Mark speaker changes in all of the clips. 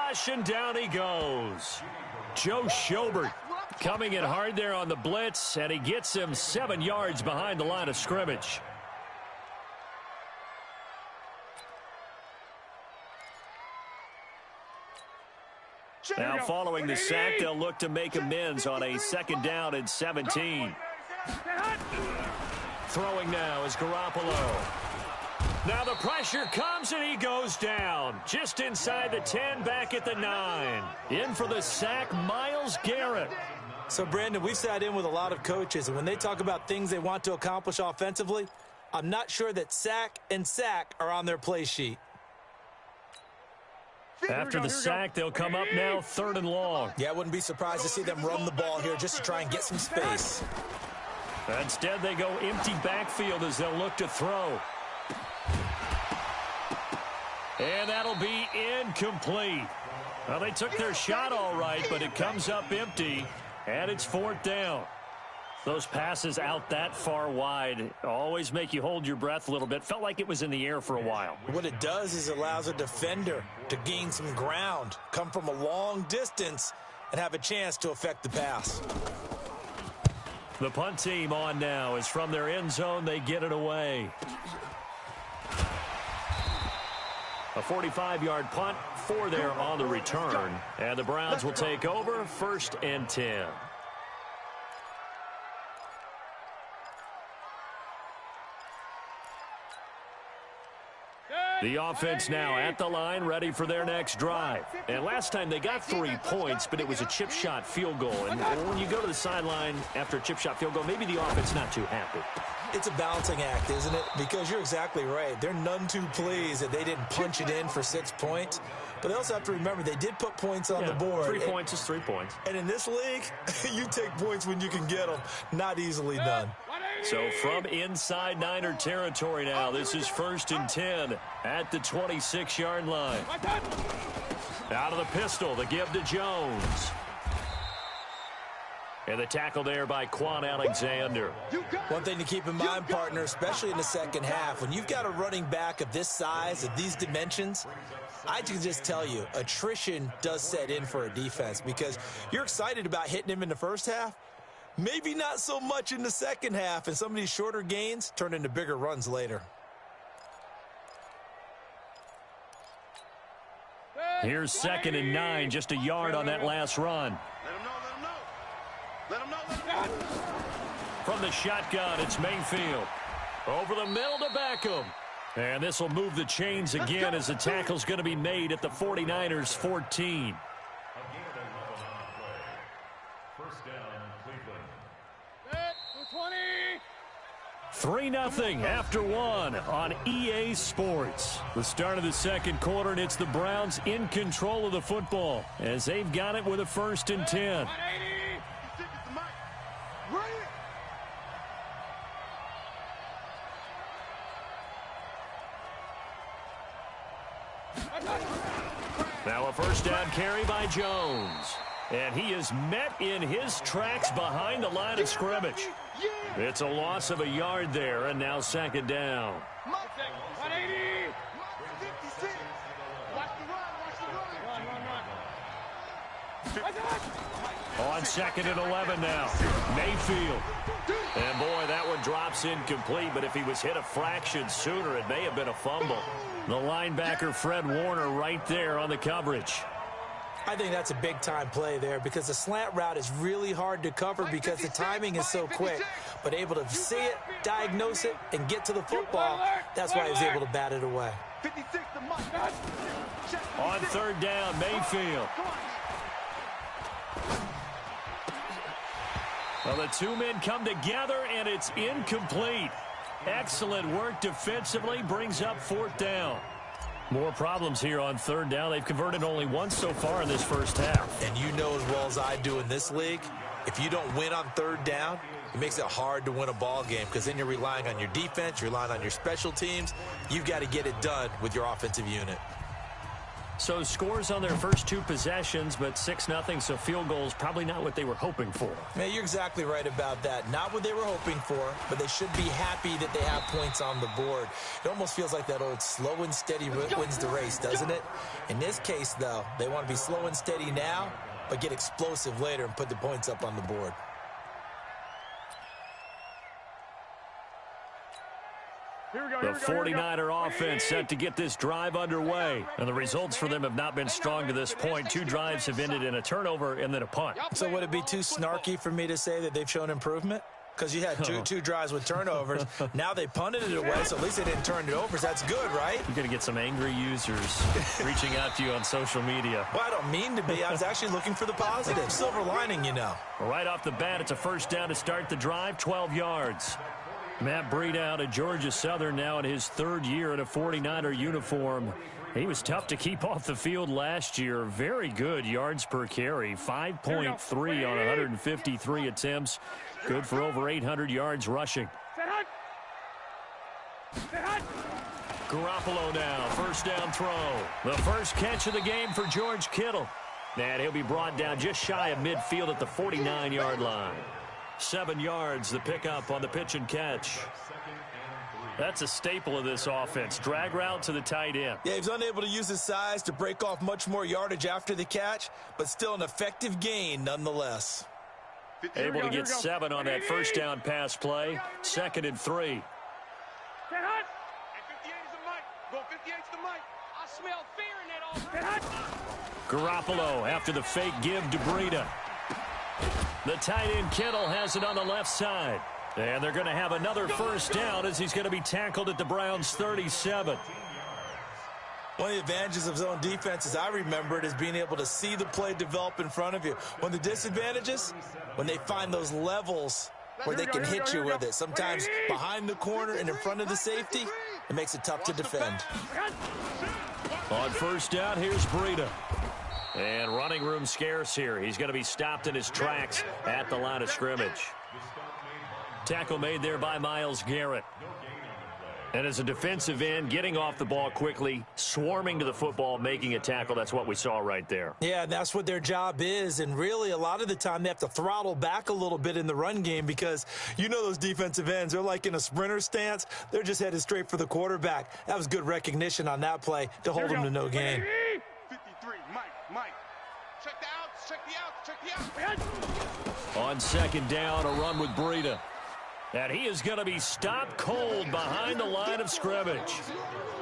Speaker 1: rush, and down he goes. Joe Schobert coming in hard there on the blitz, and he gets him 7 yards behind the line of scrimmage. Now following the sack, they'll look to make amends on a 2nd down and 17. Throwing now is Garoppolo. Now the pressure comes and he goes down. Just inside the 10, back at the 9. In for the sack, Myles Garrett.
Speaker 2: So, Brandon, we've sat in with a lot of coaches, and when they talk about things they want to accomplish offensively, I'm not sure that sack and sack are on their play sheet.
Speaker 1: After the sack, they'll come up now 3rd and long.
Speaker 2: Yeah, I wouldn't be surprised to see them run the ball here just to try and get some space.
Speaker 1: Instead, they go empty backfield as they'll look to throw. And that'll be incomplete. Well, they took their shot all right, but it comes up empty, and it's 4th down. Those passes out that far wide always make you hold your breath a little bit. Felt like it was in the air for a while.
Speaker 2: What it does is it allows a defender to gain some ground, come from a long distance, and have a chance to affect the pass.
Speaker 1: The punt team on now is from their end zone. They get it away. A 45-yard punt, 4 there on the return. And the Browns will take over 1st and 10. The offense now at the line, ready for their next drive. And last time they got 3 points, but it was a chip shot field goal. And when you go to the sideline after a chip shot field goal, maybe the offense not too happy.
Speaker 2: It's a balancing act, isn't it? Because you're exactly right. They're none too pleased that they didn't punch it in for 6 points. But they also have to remember they did put points on the board.
Speaker 1: 3 points is 3 points.
Speaker 2: And in this league, you take points when you can get them. Not easily done.
Speaker 1: So from inside Niner territory now, this is 1st and 10 at the 26-yard line. Out of the pistol, the give to Jones. And the tackle there by Quan Alexander.
Speaker 2: One thing to keep in mind, partner, especially in the second half, when you've got a running back of this size, of these dimensions, I can just tell you, attrition does set in for a defense because you're excited about hitting him in the first half. Maybe not so much in the second half, and some of these shorter gains turn into bigger runs later.
Speaker 1: Here's 2nd and 9, just a yard on that last run.
Speaker 3: Let him know.
Speaker 1: From the shotgun, it's Mayfield. Over the middle to Beckham. And this will move the chains again as the tackle's going to be made at the 49ers 14. 3-0 after 1 on EA Sports. The start of the second quarter, and it's the Browns in control of the football as they've got it with a 1st and 10. Now a 1st down carry by Jones. And he is met in his tracks behind the line of scrimmage. It's a loss of a yard there, and now 2nd down. On 2nd and 11 now. Mayfield. And boy, that one drops incomplete, but if he was hit a fraction sooner, it may have been a fumble. The linebacker, Fred Warner, right there on the coverage.
Speaker 2: I think that's a big-time play there because the slant route is really hard to cover because the timing is so quick. But able to see it, diagnose it, and get to the football, that's why he was able to bat it away.
Speaker 1: On 3rd down, Mayfield. Well, the 2 men come together, and it's incomplete. Excellent work defensively, brings up 4th down. More problems here on 3rd down. They've converted only once so far in this first half.
Speaker 2: And you know as well as I do in this league, if you don't win on 3rd down, it makes it hard to win a ball game because then you're relying on your defense, you're relying on your special teams. You've got to get it done with your offensive unit.
Speaker 1: So scores on their first 2 possessions, but 6-0, so field goals probably not what they were hoping for.
Speaker 2: Man, you're exactly right about that. Not what they were hoping for, but they should be happy that they have points on the board. It almost feels like that old slow and steady wins the race, doesn't it? In this case, though, they want to be slow and steady now, but get explosive later and put the points up on the board.
Speaker 1: The 49er offense set to get this drive underway. And the results for them have not been strong to this point. 2 drives have ended in a turnover and then a punt.
Speaker 2: So would it be too snarky for me to say that they've shown improvement? Because you had two drives with turnovers. Now they punted it away, so at least they didn't turn it over. So that's good, right?
Speaker 1: You're going to get some angry users reaching out to you on social media.
Speaker 2: Well, I don't mean to be. I was actually looking for the positive. Silver lining, you know.
Speaker 1: Right off the bat, it's a first down to start the drive, 12 yards. Matt Breida out of Georgia Southern now in his 3rd year in a 49er uniform. He was tough to keep off the field last year. Very good yards per carry, 5.3 on 153 attempts. Good for over 800 yards rushing. Garoppolo now, first down throw. The first catch of the game for George Kittle. And he'll be brought down just shy of midfield at the 49-yard line. 7 yards, the pickup on the pitch and catch. That's a staple of this offense. Drag route to the tight end.
Speaker 2: Yeah, he was unable to use his size to break off much more yardage after the catch, but still an effective gain nonetheless.
Speaker 1: Able to get 7 on that first down pass play. 2nd and 3. Garoppolo after the fake give to Breida. The tight end Kittle has it on the left side. And they're going to have another first down as he's going to be tackled at the Browns' 37.
Speaker 2: One of the advantages of zone defense, as I remember it, is being able to see the play develop in front of you. One of the disadvantages, when they find those levels where they can hit you with it. Sometimes behind the corner and in front of the safety, it makes it tough to defend.
Speaker 1: On first down, here's Breida. And running room scarce here. He's going to be stopped in his tracks at the line of scrimmage. Tackle made there by Myles Garrett. And as a defensive end, getting off the ball quickly, swarming to the football, making a tackle, that's what we saw right there.
Speaker 2: Yeah, that's what their job is. And really, a lot of the time, they have to throttle back a little bit in the run game because you know those defensive ends, they're like in a sprinter stance. They're just headed straight for the quarterback. That was good recognition on that play to hold them to no gain.
Speaker 3: 53, Mike. Check the outs.
Speaker 1: On 2nd down, a run with Breida. And he is going to be stopped cold behind the line of scrimmage.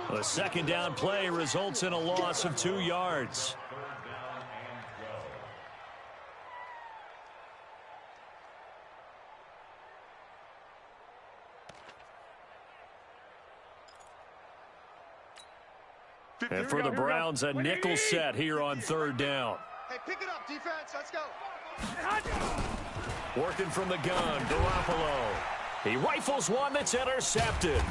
Speaker 1: The 2nd down play results in a loss of 2 yards. And for the Browns, a nickel set here on 3rd down.
Speaker 3: Hey, pick it up, defense. Let's go.
Speaker 1: Working from the gun, Garoppolo. He rifles one that's intercepted.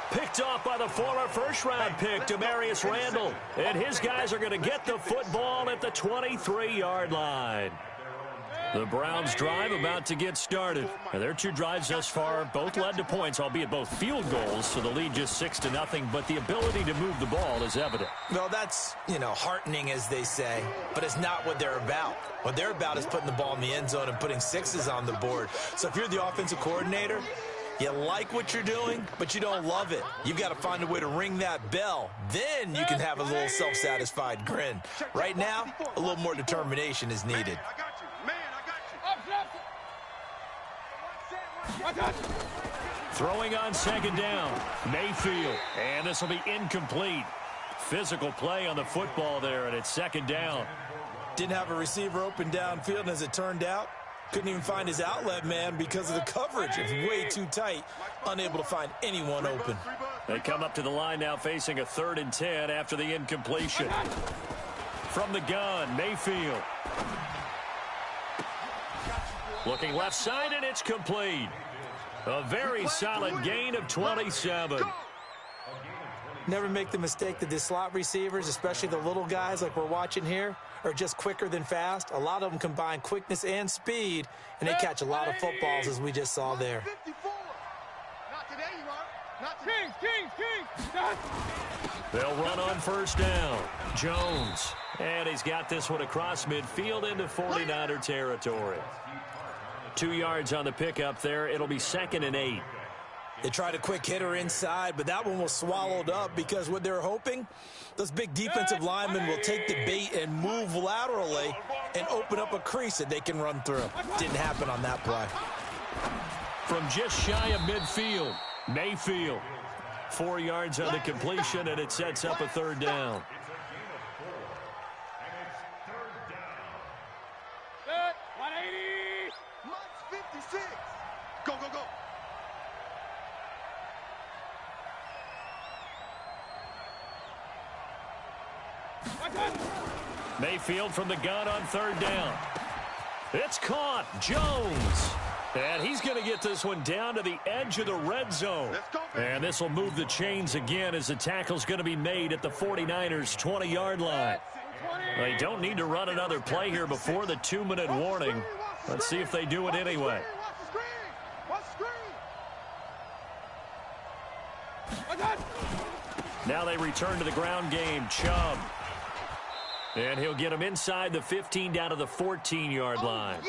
Speaker 1: Picked off by the former first-round pick, Demarius Randall. And his guys are going to get the football at the 23-yard line. The Browns drive about to get started. And their 2 drives thus far both led to points, albeit both field goals, so the lead just 6-0, but the ability to move the ball is evident.
Speaker 2: Well, that's, heartening, as they say, but it's not what they're about. What they're about is putting the ball in the end zone and putting 6s on the board. So if you're the offensive coordinator, you like what you're doing, but you don't love it. You've got to find a way to ring that bell. Then you can have a little self-satisfied grin. Right now, a little more determination is needed.
Speaker 1: Throwing on 2nd down, Mayfield, and this will be incomplete. Physical play on the football there, and it's 2nd down.
Speaker 2: Didn't have a receiver open downfield, and as it turned out, couldn't even find his outlet man because of the coverage. It's way too tight, unable to find anyone open.
Speaker 1: They come up to the line now facing a 3rd and 10 after the incompletion. From the gun, Mayfield. Looking left side, and it's complete. A very solid gain of 27.
Speaker 2: Never make the mistake that the slot receivers, especially the little guys like we're watching here, are just quicker than fast. A lot of them combine quickness and speed, and they catch a lot of footballs, as we just saw there.
Speaker 1: They'll run on first down. Jones. And he's got this one across midfield into 49er territory. 2 yards on the pickup there. It'll be 2nd and 8.
Speaker 2: They tried a quick hitter inside, but that one was swallowed up because what they're hoping, those big defensive linemen will take the bait and move laterally and open up a crease that they can run through. Didn't happen on that play.
Speaker 1: From just shy of midfield, Mayfield. 4 yards on the completion, and it sets up a 3rd down.
Speaker 3: Go, go, go.
Speaker 1: Mayfield from the gun on 3rd down. It's caught. Jones. And he's going to get this one down to the edge of the red zone. And this will move the chains again as the tackle's going to be made at the 49ers' 20-yard line. They don't need to run another play here before the 2-minute warning. Let's see if they do it anyway. Now they return to the ground game. Chubb. And he'll get him inside the 15 down to the 14-yard line.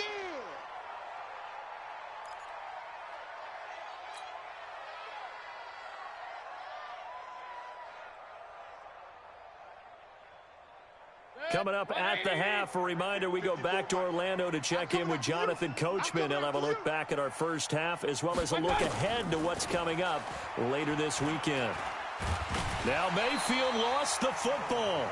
Speaker 1: Coming up at the half, a reminder, we go back to Orlando to check in with Jonathan Coachman. He'll have a look back at our first half as well as a look ahead to what's coming up later this weekend. Now Mayfield lost the football.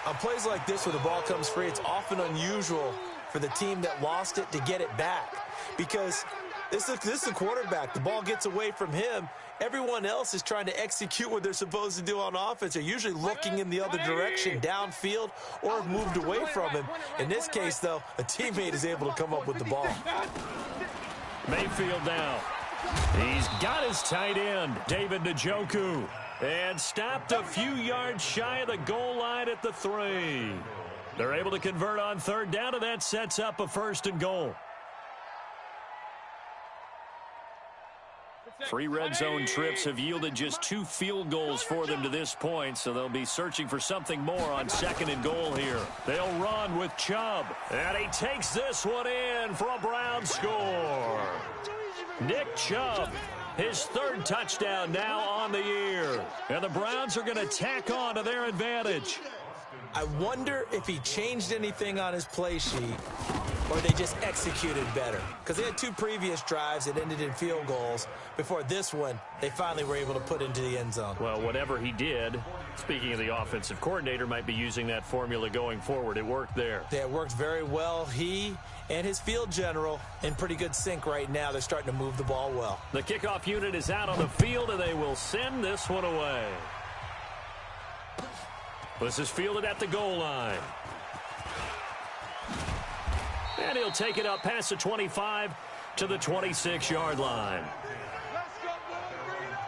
Speaker 2: On plays like this where the ball comes free, it's often unusual for the team that lost it to get it back because this is the quarterback. The ball gets away from him. Everyone else is trying to execute what they're supposed to do on offense. They're usually looking in the other direction, downfield, or have moved away from him. In this case, though, a teammate is able to come up with the ball.
Speaker 1: Mayfield now. He's got his tight end, David Njoku. And stopped a few yards shy of the goal line at the 3. They're able to convert on 3rd down, and that sets up a 1st and goal. 3 red zone trips have yielded just 2 field goals for them to this point, so they'll be searching for something more on 2nd and goal here. They'll run with Chubb, and he takes this one in for a Brown score. Nick Chubb, his 3rd touchdown now on the year, and the Browns are going to tack on to their advantage.
Speaker 2: I wonder if he changed anything on his play sheet or they just executed better. Because they had 2 previous drives that ended in field goals. Before this one, they finally were able to put into the end zone.
Speaker 1: Well, whatever he did, speaking of the offensive coordinator, might be using that formula going forward. It worked there.
Speaker 2: Yeah, it worked very well. He and his field general in pretty good sync right now. They're starting to move the ball well.
Speaker 1: The kickoff unit is out on the field, and they will send this one away. This is fielded at the goal line. And he'll take it up past the 25 to the 26-yard line.
Speaker 3: Let's go, boy. Bring it up.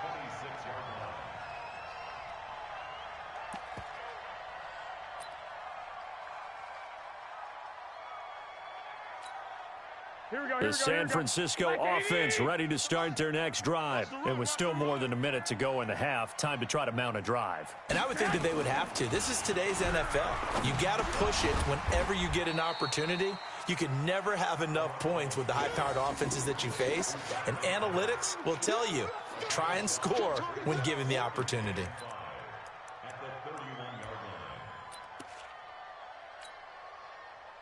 Speaker 1: The San Francisco offense ready to start their next drive. And with still more than a minute to go in the half, time to try to mount a drive.
Speaker 2: And I would think that they would have to. This is today's NFL. You got to push it whenever you get an opportunity. You can never have enough points with the high-powered offenses that you face. And analytics will tell you, try and score when given the opportunity.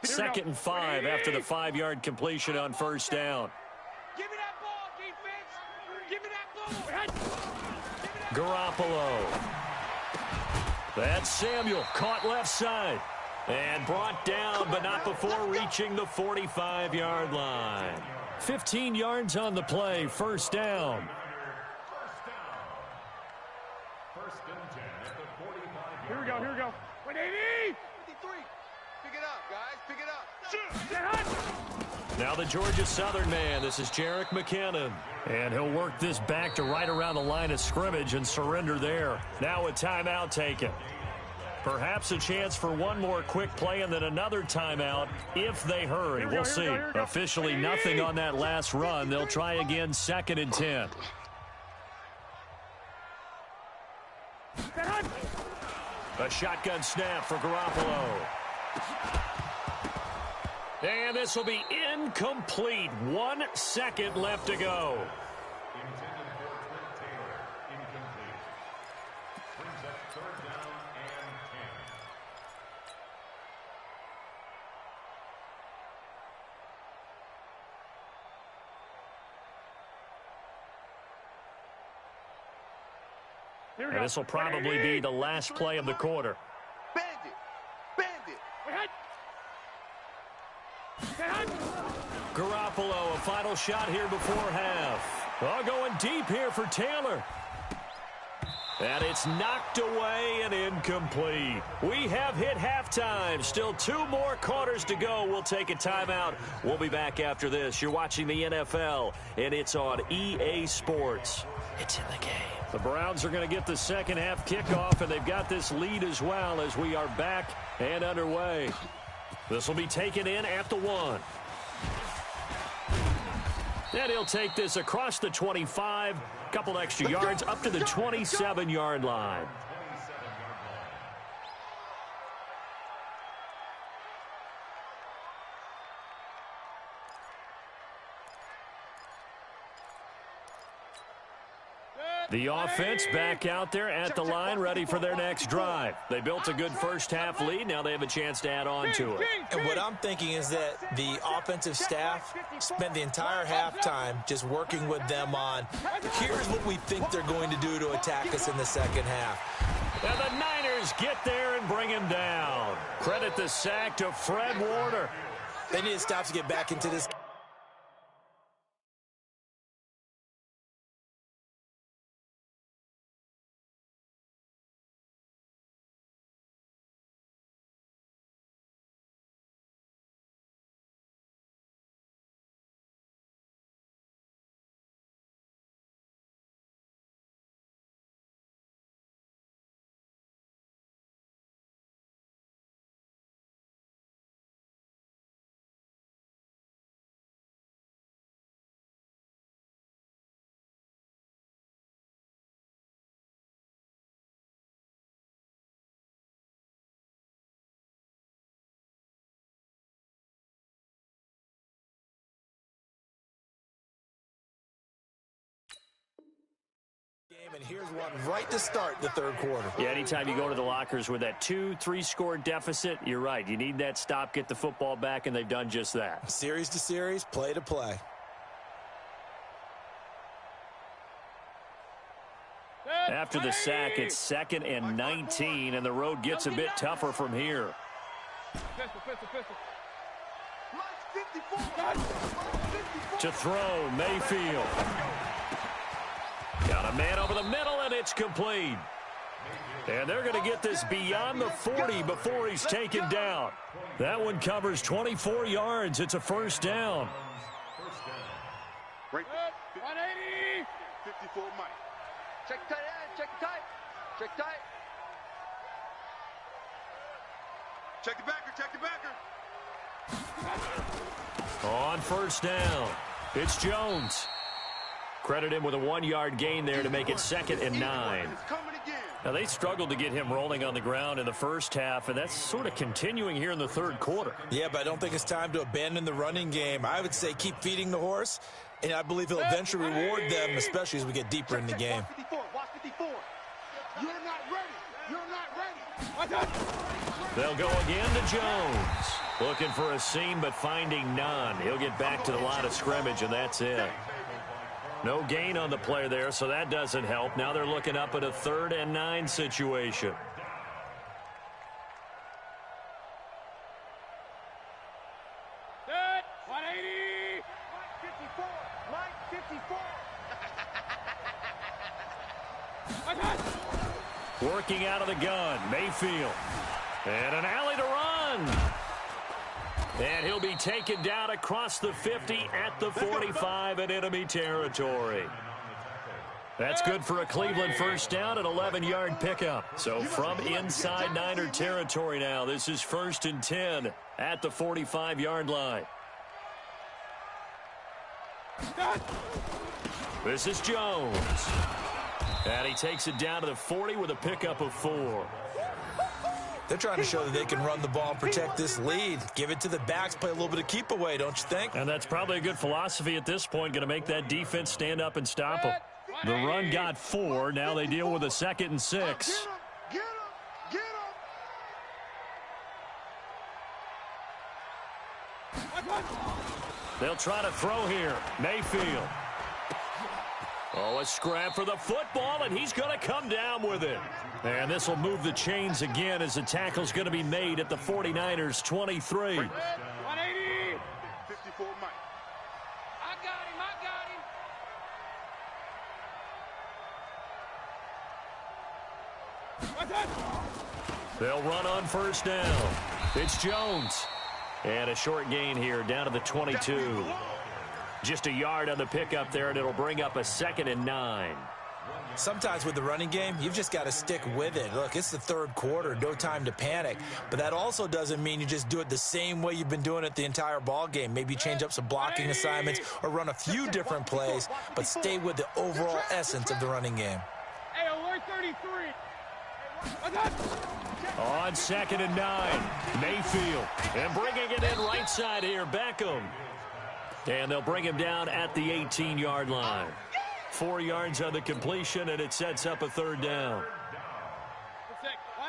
Speaker 1: Second and 5 after the 5-yard completion on first down.
Speaker 3: Give me that ball, defense. Give me that ball.
Speaker 1: Garoppolo. That's Samuel, caught left side. And brought down, but not before reaching the 45-yard line. 15 yards on the play, first down.
Speaker 4: Here we go, here we go. 180!
Speaker 3: 53. Pick it up, guys. Pick it up.
Speaker 4: Shoot!
Speaker 1: Now the Georgia Southern man, this is Jerick McKinnon. And he'll work this back to right around the line of scrimmage and surrender there. Now a timeout taken. Perhaps a chance for one more quick play and then another timeout if they hurry. We'll see. Officially nothing on that last run. They'll try again, 2nd and 10. A shotgun snap for Garoppolo. And this will be incomplete. 1 second left to go. And this will probably be the last play of the quarter. Garoppolo, a final shot here before half. Oh, going deep here for Taylor. And it's knocked away and incomplete. We have hit halftime. Still 2 more quarters to go. We'll take a timeout. We'll be back after this. You're watching the NFL, and it's on EA Sports. It's in the game. The Browns are going to get the second half kickoff, and they've got this lead as well as we are back and underway. This will be taken in at the 1. And he'll take this across the 25, couple extra yards up to the 27-yard line. The offense back out there at the line, ready for their next drive. They built a good first-half lead. Now they have a chance to add on to it.
Speaker 2: And what I'm thinking is that the offensive staff spent the entire halftime just working with them on, here's what we think they're going to do to attack us in the second half.
Speaker 1: And the Niners get there and bring him down. Credit the sack to Fred Warner.
Speaker 2: They need to stop to get back into this. And here's one right to start the third quarter.
Speaker 1: Yeah, anytime you go to the lockers with that 2-3 score deficit, you're right. You need that stop, get the football back, and they've done just that.
Speaker 2: Series to series, play to play.
Speaker 1: After the sack, it's 2nd and 19, and the road gets a bit tougher from here. To throw, Mayfield. Got a man over the middle, and it's complete. And they're going to get this beyond the 40 before he's taken down. That one covers 24 yards. It's a first down.
Speaker 3: 180.
Speaker 5: 54 Mike.
Speaker 3: Check tight end. Check tight. Check tight.
Speaker 5: Check the backer. Check the backer.
Speaker 1: On first down, it's Jones. Credit him with a 1-yard gain there to make it 2nd and 9. Now, they struggled to get him rolling on the ground in the first half, and that's sort of continuing here in the third quarter.
Speaker 2: Yeah, but I don't think it's time to abandon the running game. I would say keep feeding the horse, and I believe he'll eventually reward them, especially as we get deeper in the game.
Speaker 5: Watch 54. You're not ready. You're not ready.
Speaker 1: They'll go again to Jones. Looking for a seam, but finding none. He'll get back to the line of scrimmage, and that's it. No gain on the play there, so that doesn't help. Now they're looking up at a 3rd and 9 situation.
Speaker 3: Set. 180.
Speaker 5: Mike 54.
Speaker 1: Working out of the gun, Mayfield. And an alley to run. And he'll be taken down across the 50 at the 45 in enemy territory. That's good for a Cleveland first down, an 11-yard pickup. So from inside Niner territory now, this is 1st and 10 at the 45-yard line. This is Jones. And he takes it down to the 40 with a pickup of 4.
Speaker 2: They're trying to show that they can run the ball and protect this lead. Give it to the backs, play a little bit of keep away, don't you think?
Speaker 1: And that's probably a good philosophy at this point, going to make that defense stand up and stop them. The run got 4. Now they deal with a 2nd and 6.
Speaker 5: Get him! Get him! Get him!
Speaker 1: They'll try to throw here. Mayfield. Oh, a scrap for the football, and he's going to come down with it. And this will move the chains again as the tackle's going to be made at the 49ers' 23.
Speaker 3: 180.
Speaker 5: 54 Mike.
Speaker 3: I got him.
Speaker 1: They'll run on first down. It's Jones. And a short gain here down to the 22. Just a yard on the pickup there, and it'll bring up a 2nd and 9.
Speaker 2: Sometimes with the running game, you've just got to stick with it. Look, it's the 3rd quarter, no time to panic. But that also doesn't mean you just do it the same way you've been doing it the entire ball game. Maybe change up some blocking assignments or run a few different plays, but stay with the overall essence of the running game.
Speaker 3: Hey, alert 33.
Speaker 1: On 2nd and 9, Mayfield. And bringing it in right side here, Beckham. And they'll bring him down at the 18-yard line. 4 yards on the completion, and it sets up a 3rd down.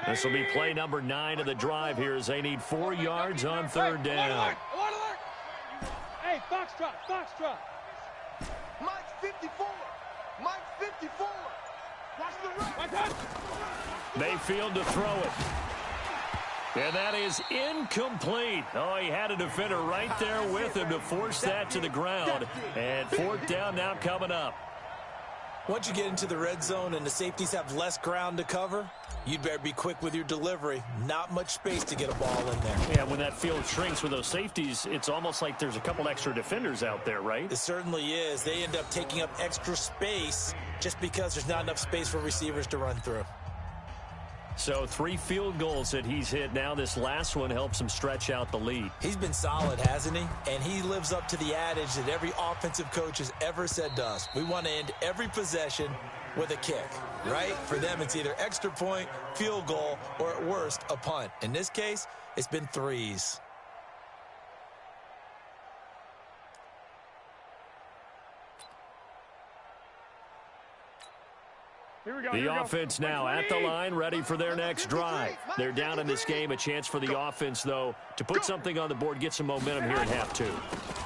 Speaker 1: This will be play number 9 of the drive here as they need 4 yards on 3rd down.
Speaker 3: Hey, Foxtrot.
Speaker 5: Mike 54. Mike 54. Watch the run.
Speaker 1: Mayfield to throw it. And that is incomplete. Oh, he had a defender right there with him to force that to the ground. And 4th down now coming up.
Speaker 2: Once you get into the red zone and the safeties have less ground to cover, you'd better be quick with your delivery. Not much space to get a ball in there.
Speaker 1: Yeah, when that field shrinks with those safeties, it's almost like there's a couple extra defenders out there, right?
Speaker 2: It certainly is. They end up taking up extra space just because there's not enough space for receivers to run through.
Speaker 1: So 3 field goals that he's hit now. This last one helps him stretch out the lead.
Speaker 2: He's been solid, hasn't he? And he lives up to the adage that every offensive coach has ever said to us. We want to end every possession with a kick, right? For them, it's either extra point, field goal, or at worst, a punt. In this case, it's been 3s.
Speaker 1: The offense now at the line, ready for their next drive. They're down in this game. A chance for the offense, though, to put something on the board, get some momentum here at half 2.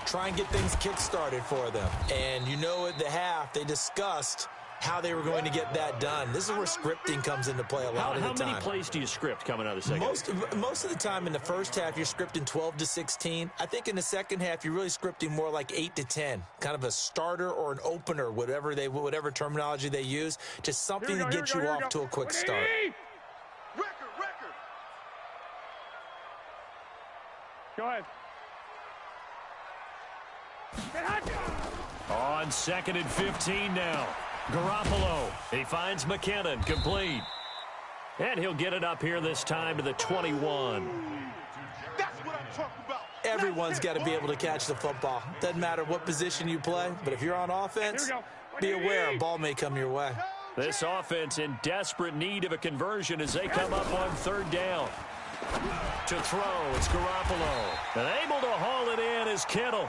Speaker 2: Try and get things kick-started for them. And you know at the half, they discussed how they were going to get that done. This is where scripting comes into play a lot of the time.
Speaker 1: How many plays do you script coming out of the second half?
Speaker 2: Most of the time in the first half, you're scripting 12 to 16. I think in the second half, you're really scripting more like 8 to 10. Kind of a starter or an opener, whatever terminology they use. Just something to get you off to a quick start.
Speaker 5: Record.
Speaker 4: Go ahead.
Speaker 1: On 2nd and 15 now. Garoppolo. He finds McKinnon. Complete. And he'll get it up here this time to the 21.
Speaker 5: That's what I'm talking about.
Speaker 2: Everyone's got to be able to catch the football. Doesn't matter what position you play, but if you're on offense, be aware a ball may come your way.
Speaker 1: This offense in desperate need of a conversion as they come up on 3rd down. To throw, it's Garoppolo. And able to haul it in is Kittle.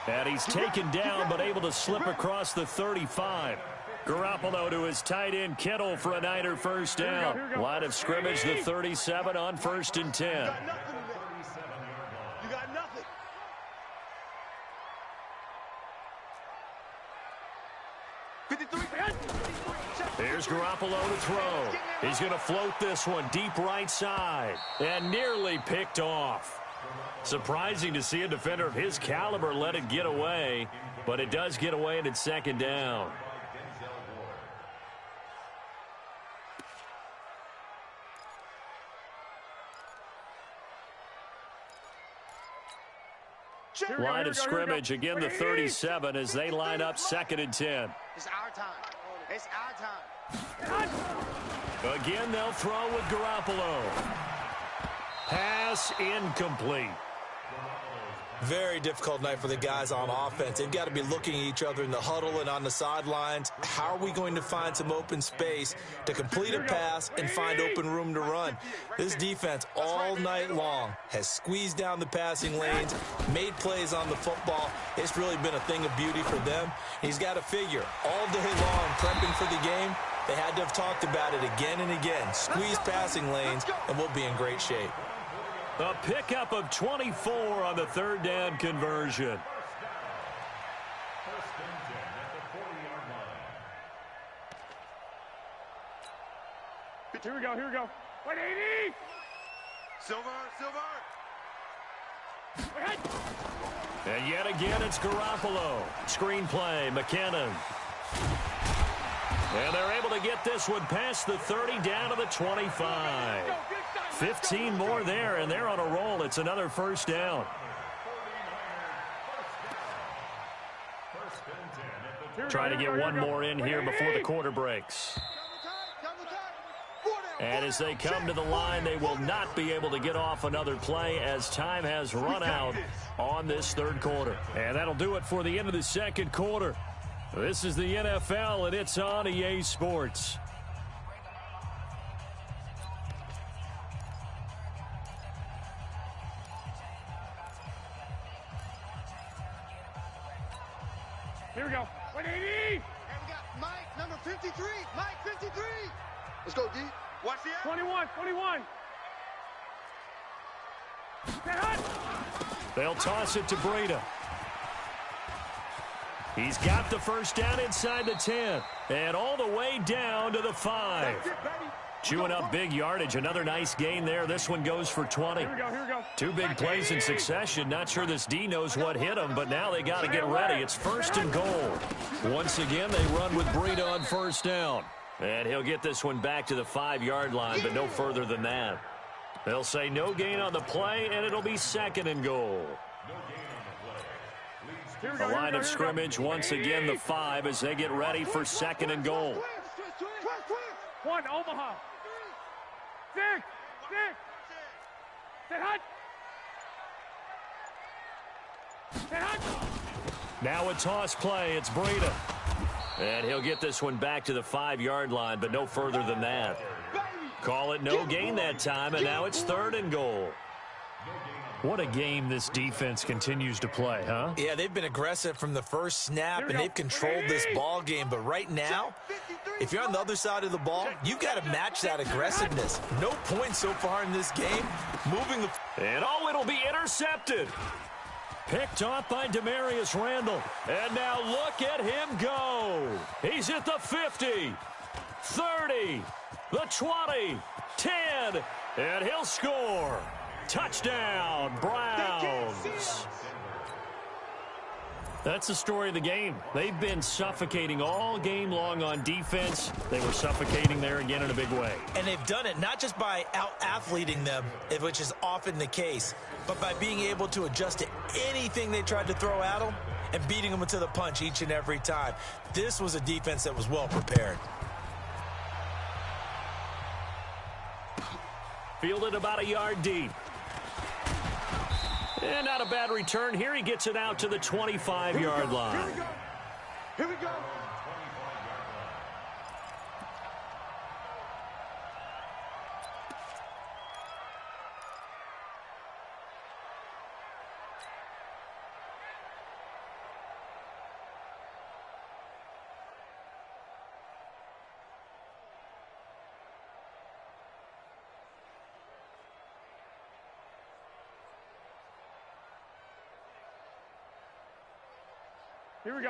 Speaker 1: And he's taken down but able to slip across the 35. Garoppolo to his tight end Kittle for a Niner first down. Line of scrimmage, the 37 on 1st and 10.
Speaker 5: You got nothing.
Speaker 1: Here's Garoppolo to throw. He's going to float this one deep right side. And nearly picked off. Surprising to see a defender of his caliber let it get away. But it does get away and it's 2nd down. Line of scrimmage, again the 37 as they line up 2nd and 10.
Speaker 5: It's our time. It's our time.
Speaker 1: Again, they'll throw with Garoppolo. Pass incomplete.
Speaker 2: Very difficult night for the guys on offense. They've got to be looking at each other in the huddle and on the sidelines. How are we going to find some open space to complete a pass and find open room to run? This defense all night long has squeezed down the passing lanes, made plays on the football. It's really been a thing of beauty for them. He's got to figure all day long prepping for the game, they had to have talked about it again and again. Squeeze passing lanes, and we'll be in great shape.
Speaker 1: A pickup of 24 on the third down conversion.
Speaker 4: Here we go, here we go. 180!
Speaker 5: Silver.
Speaker 1: And yet again, it's Garoppolo. Screenplay, McKinnon. And they're able to get this one past the 30 down to the 25. 15 more there, and they're on a roll. It's another first down. Trying to get one more in here before the quarter breaks. And as they come to the line, they will not be able to get off another play as time has run out on this third quarter. And that'll do it for the end of the second quarter. This is the NFL, and it's on EA Sports.
Speaker 4: Here we go. 180!
Speaker 5: And we got Mike, number 53. Mike, 53. Let's go, D. Watch the
Speaker 4: 21.
Speaker 1: They'll toss it to Breida. He's got the first down inside the 10. And all the way down to the 5. Chewing up big yardage. Another nice gain there. This one goes for 20.
Speaker 4: Here we go.
Speaker 1: Two big plays in succession. Not sure this D knows what hit him, but now they got to get ready. It's first and goal. Once again, they run with Breida on first down. And he'll get this one back to the 5-yard line, but no further than that. They'll say no gain on the play, and it'll be second and goal. The line of scrimmage, once again, the 5 as they get ready for second and goal.
Speaker 4: One, Omaha. Six. Sit hut.
Speaker 1: Now a toss play. It's Breida. And he'll get this one back to the 5-yard line, but no further than that. Call it no gain that time, and now it's third and goal. What a game this defense continues to play, huh?
Speaker 2: Yeah, they've been aggressive from the first snap, and they've controlled this ball game. But right now, if you're on the other side of the ball, you've got to match that aggressiveness. No points so far in this game. Moving the...
Speaker 1: And it'll be intercepted. Picked off by Demarius Randall. And now look at him go. He's at the 50, 30, the 20, 10, and he'll score. Touchdown, Browns. That's the story of the game. They've been suffocating all game long on defense. They were suffocating there again in a big way.
Speaker 2: And they've done it not just by out-athleting them, which is often the case, but by being able to adjust to anything they tried to throw at them and beating them to the punch each and every time. This was a defense that was well prepared.
Speaker 1: Fielded about a yard deep. And not a bad return. Here he gets it out to the 25-yard line.
Speaker 5: Here we go.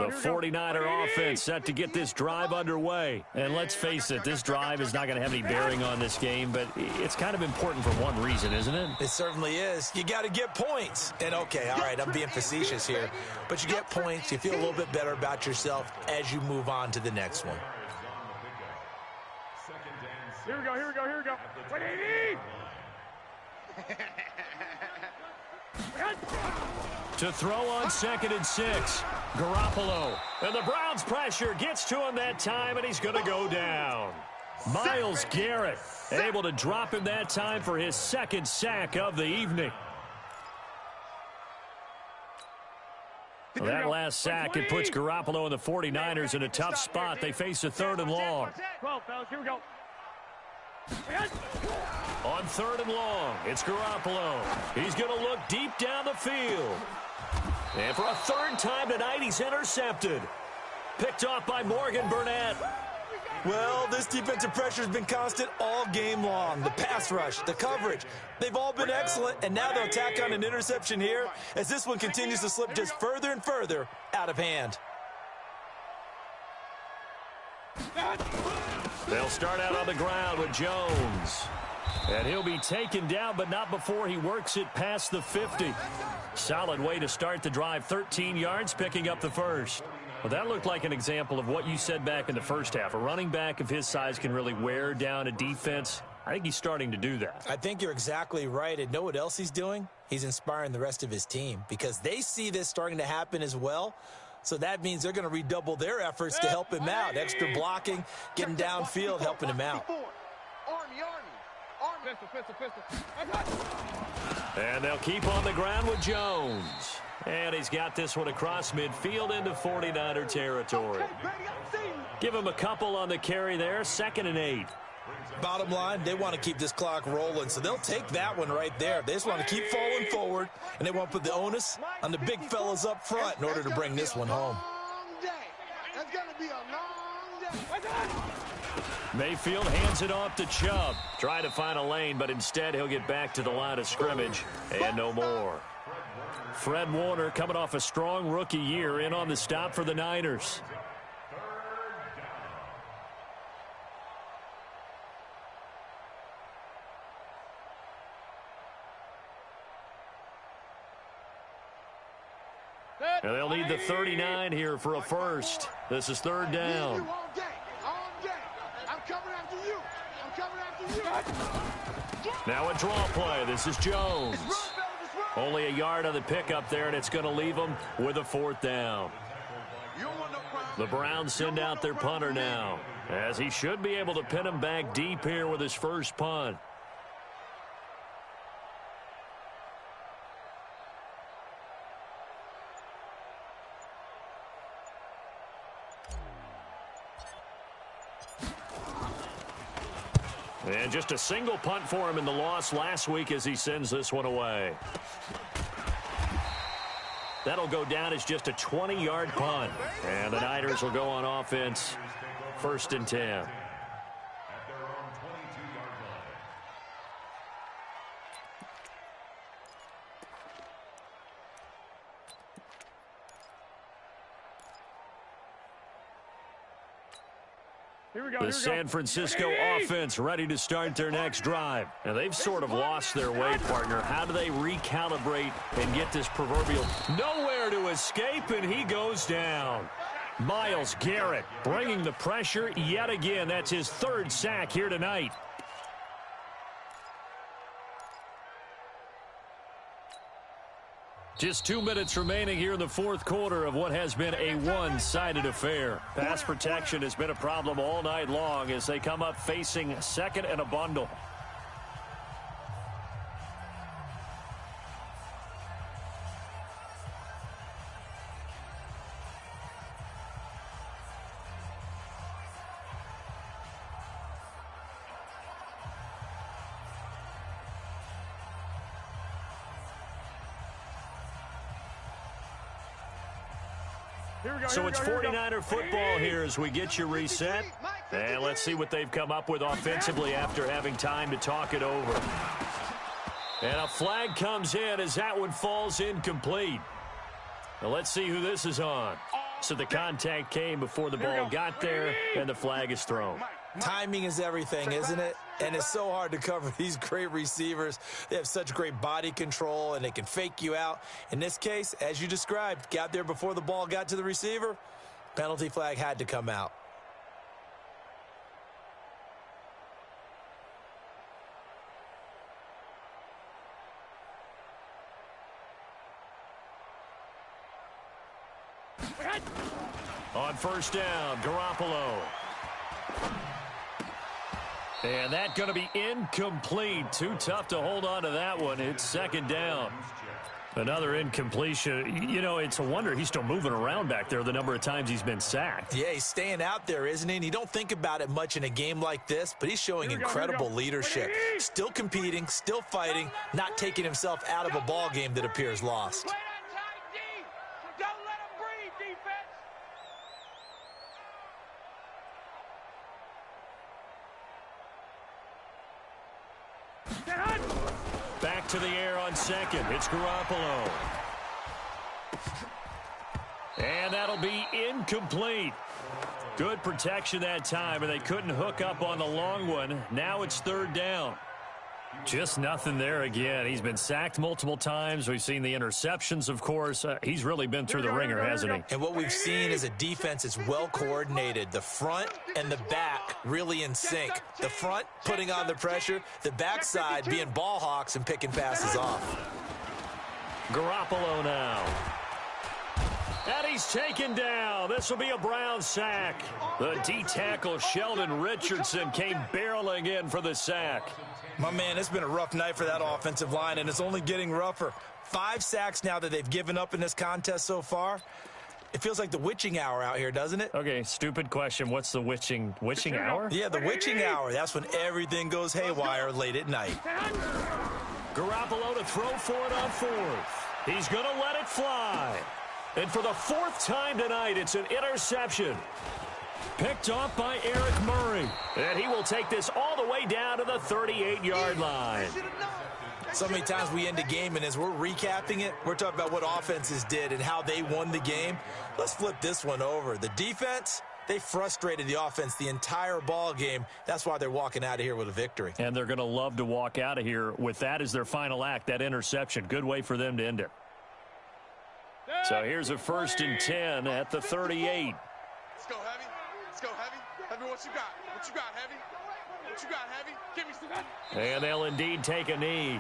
Speaker 1: The 49er offense set to get this drive underway. And let's face it, this drive is not going to have any bearing on this game, but it's kind of important for one reason, isn't it?
Speaker 2: It certainly is. You got to get points. And, okay, all right, I'm being facetious here. But you get points, you feel a little bit better about yourself as you move on to the next one.
Speaker 4: Here we go. 180!
Speaker 1: To throw on second and 6. Garoppolo. And the Browns pressure gets to him that time, and he's going to go down. Myles Garrett able to drop him that time for his second sack of the evening. Well, that last sack, it puts Garoppolo and the 49ers in a tough spot. They face a 3rd and long.
Speaker 4: 12, fellas. Here we go.
Speaker 1: On 3rd and long, it's Garoppolo. He's going to look deep down the field. And for a 3rd time tonight, he's intercepted. Picked off by Morgan Burnett.
Speaker 2: Well, this defensive pressure has been constant all game long. The pass rush, the coverage, they've all been excellent, and now they'll tack on an interception here as this one continues to slip just further and further out of hand.
Speaker 1: They'll start out on the ground with Jones. And he'll be taken down, but not before he works it past the 50. Solid way to start the drive. 13 yards, picking up the first. Well, that looked like an example of what you said back in the first half. A running back of his size can really wear down a defense. I think he's starting to do that.
Speaker 2: I think you're exactly right. And know what else he's doing? He's inspiring the rest of his team because they see this starting to happen as well. So that means they're going to redouble their efforts to help him out. Extra blocking, getting downfield, helping him out.
Speaker 1: And they'll keep on the ground with Jones. And he's got this one across midfield into 49er territory. Give him a couple on the carry there. 2nd and 8.
Speaker 2: Bottom line, they want to keep this clock rolling, so they'll take that one right there. They just want to keep falling forward, and they want to put the onus on the big fellas up front in order to bring this one home.
Speaker 5: That's going to be a long day.
Speaker 1: Mayfield hands it off to Chubb. Trying to find a lane, but instead he'll get back to the line of scrimmage and no more. Fred Warner coming off a strong rookie year in on the stop for the Niners. And they'll need the 39 here for a first. This is 3rd down. Now a draw play. This is Jones. Only a yard on the pickup there, and it's going to leave them with a 4th down. The Browns send out their punter now, as he should be able to pin him back deep here with his first punt. And just a single punt for him in the loss last week as he sends this one away. That'll go down as just a 20-yard punt. And the Niners will go on offense. 1st and 10. The San Francisco offense ready to start their next drive. And they've sort of lost their way, partner. How do they recalibrate and get this proverbial nowhere to escape, and he goes down. Myles Garrett bringing the pressure yet again. That's his 3rd sack here tonight. Just 2 minutes remaining here in the 4th quarter of what has been a one-sided affair. Pass protection has been a problem all night long as they come up facing 2nd and a bundle. So it's 49er football here as we get you reset. And let's see what they've come up with offensively after having time to talk it over. And a flag comes in as that one falls incomplete. Now let's see who this is on. So the contact came before the ball got there, and the flag is thrown.
Speaker 2: Timing is everything, isn't it? And it's so hard to cover these great receivers. They have such great body control, and they can fake you out. In this case, as you described, got there before the ball got to the receiver. Penalty flag had to come out.
Speaker 1: On 1st down, Garoppolo. And that's going to be incomplete. Too tough to hold on to that one. It's 2nd down. Another incompletion. You know, it's a wonder he's still moving around back there the number of times he's been sacked.
Speaker 2: Yeah, he's staying out there, isn't he? And you don't think about it much in a game like this, but he's showing incredible leadership. Still competing, still fighting, not taking himself out of a ball game that appears lost.
Speaker 3: Play that tight D. Don't let him breathe, defense.
Speaker 1: Back to the air on second. It's Garoppolo. And that'll be incomplete. Good protection that time, and they couldn't hook up on the long one. Now it's third down. Just nothing there again. He's been sacked multiple times. We've seen the interceptions, of course. He's really been through the ringer, hasn't he?
Speaker 2: And what we've seen is a defense that's well coordinated. The front and the back really in sync. The front putting on the pressure, the backside being ball hawks and picking passes off.
Speaker 1: Garoppolo now. And he's taken down. This will be a Brown sack. The D-tackle Sheldon Richardson came barreling in for the sack.
Speaker 2: My man, it's been a rough night for that offensive line, and it's only getting rougher. 5 sacks now that they've given up in this contest so far. It feels like the witching hour out here, doesn't it?
Speaker 1: Okay, stupid question. What's the witching hour?
Speaker 2: Yeah, the witching hour. That's when everything goes haywire late at night.
Speaker 1: Garoppolo to throw for it on fourth. He's going to let it fly. And for the 4th time tonight, it's an interception. Picked off by Eric Murray. And he will take this all the way down to the 38-yard line.
Speaker 2: So many times we end a game, and as we're recapping it, we're talking about what offenses did and how they won the game. Let's flip this one over. The defense, they frustrated the offense the entire ball game. That's why they're walking out of here with a victory.
Speaker 1: And they're going to love to walk out of here with that as their final act, that interception. Good way for them to end it. So here's a 1st and 10 at the 38.
Speaker 5: Let's go, Heavy. Let's go, Heavy. Heavy, what you got? What you got, Heavy? What you got, Heavy? Give me some.
Speaker 1: And they'll indeed take a knee.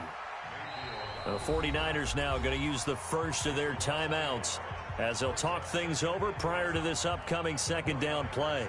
Speaker 1: The 49ers now going to use the first of their timeouts as they'll talk things over prior to this upcoming 2nd down play.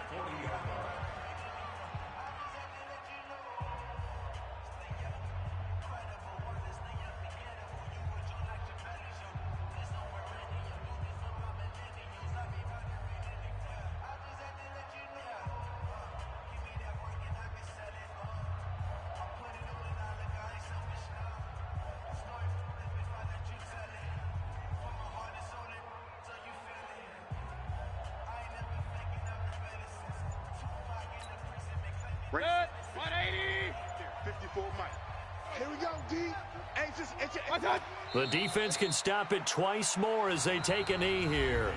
Speaker 3: Good. 180.
Speaker 5: 54 Mike. Here we go, D.
Speaker 1: The defense can stop it twice more as they take a knee here.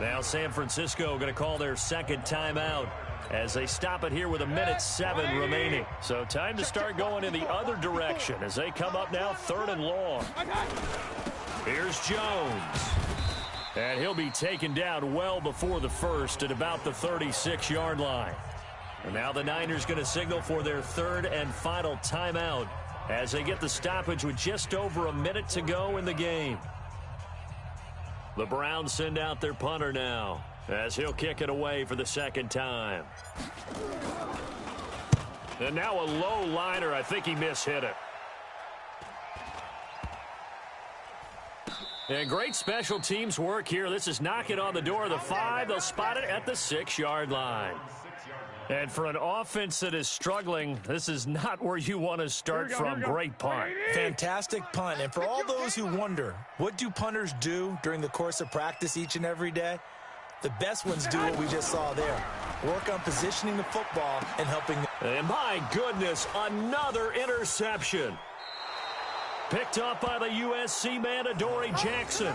Speaker 1: Now San Francisco going to call their 2nd timeout as they stop it here with 1:07 remaining. So time to start going in the other direction as they come up now 3rd and long. Here's Jones. And he'll be taken down well before the first at about the 36-yard line. And now the Niners going to signal for their 3rd and final timeout as they get the stoppage with just over a minute to go in the game. The Browns send out their punter now as he'll kick it away for the 2nd time. And now a low liner. I think he mishit it. And great special teams work here. This is knocking on the door of the 5. They'll spot it at the 6-yard line. And for an offense that is struggling, this is not where you want to start from. Great punt.
Speaker 2: Fantastic punt. And for all those who wonder, what do punters do during the course of practice each and every day? The best ones do what we just saw there. Work on positioning the football and helping.
Speaker 1: And my goodness, another interception. Picked up by the USC man, Adoree Jackson.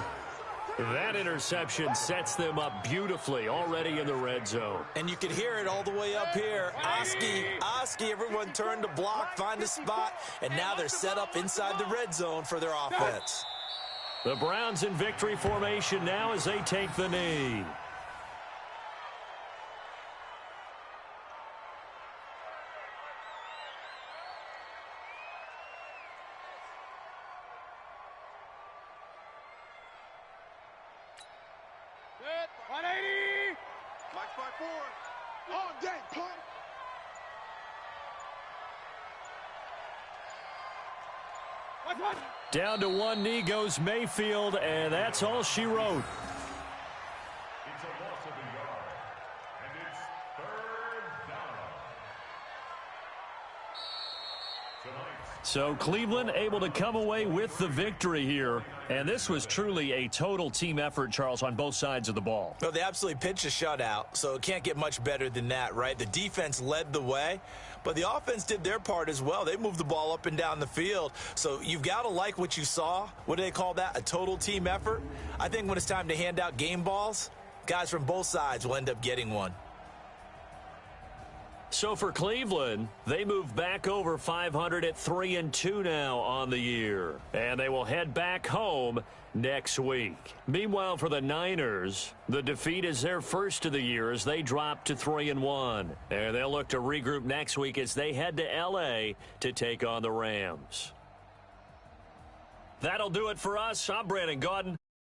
Speaker 1: That interception sets them up beautifully already in the red zone.
Speaker 2: And you can hear it all the way up here. Oski, everyone turned to block, find a spot, and now they're set up inside the red zone for their offense.
Speaker 1: The Browns in victory formation now as they take the knee.
Speaker 3: Good. 180.
Speaker 5: Mike 5-4. All day, punt.
Speaker 1: Down to one knee goes Mayfield, and that's all she wrote.
Speaker 6: It's a loss of a yard, and it's 3rd down. Tonight.
Speaker 1: So Cleveland able to come away with the victory here. And this was truly a total team effort, Charles, on both sides of the ball.
Speaker 2: Well, they absolutely pitched a shutout, so it can't get much better than that, right? The defense led the way, but the offense did their part as well. They moved the ball up and down the field. So you've got to like what you saw. What do they call that? A total team effort? I think when it's time to hand out game balls, guys from both sides will end up getting one.
Speaker 1: So for Cleveland, they move back over 500 at 3-2 now on the year. And they will head back home next week. Meanwhile, for the Niners, the defeat is their first of the year as they drop to 3-1. And they'll look to regroup next week as they head to L.A. to take on the Rams. That'll do it for us. I'm Brandon Gaudin.